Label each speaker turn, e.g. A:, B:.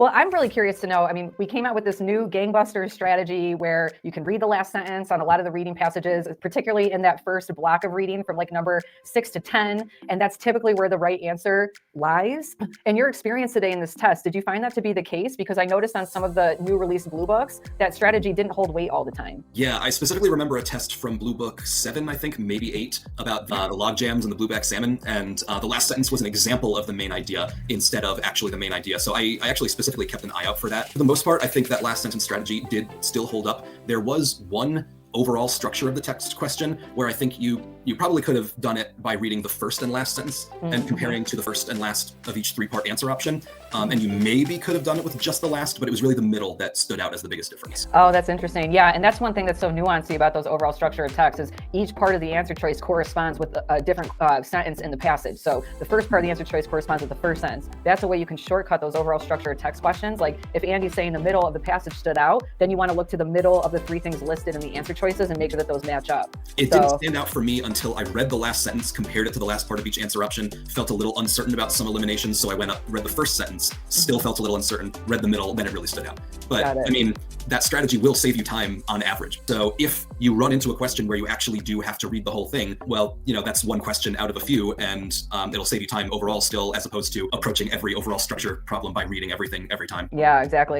A: Well, I'm really curious to know. I mean, we came out with this new gangbusters strategy where you can read the last sentence on a lot of the reading passages, particularly in that first block of reading from like number 6 to 10. And that's typically where the right answer lies. In your experience today in this test, did you find that to be the case? Because I noticed on some of the new release Blue Books, that strategy didn't hold weight all the time.
B: Yeah, I specifically remember a test from Blue Book 7, I think, maybe 8, about the log jams and the blueback salmon. And the last sentence was an example of the main idea instead of actually the main idea. So I actually specifically kept an eye out for that. For the most part, I think that last sentence strategy did still hold up. There was one overall structure of the text question where I think you probably could have done it by reading the first and last sentence and comparing to the first and last of each 3-part answer option. And you maybe could have done it with just the last, but it was really the middle that stood out as the biggest difference.
A: Oh, that's interesting. Yeah, and that's one thing that's so nuanced about those overall structure of text is each part of the answer choice corresponds with a different sentence in the passage. So the first part of the answer choice corresponds with the first sentence. That's a way you can shortcut those overall structure of text questions. Like if Andy's saying the middle of the passage stood out, then you want to look to the middle of the 3 things listed in the answer choices and make sure that those match up.
B: It didn't stand out for me until I read the last sentence, compared it to the last part of each answer option, felt a little uncertain about some eliminations, so I went up, read the first sentence, still felt a little uncertain, read the middle, then it really stood out. But I mean, that strategy will save you time on average. So if you run into a question where you actually do have to read the whole thing, well, that's one question out of a few, and it'll save you time overall still, as opposed to approaching every overall structure problem by reading everything every time.
A: Yeah, exactly.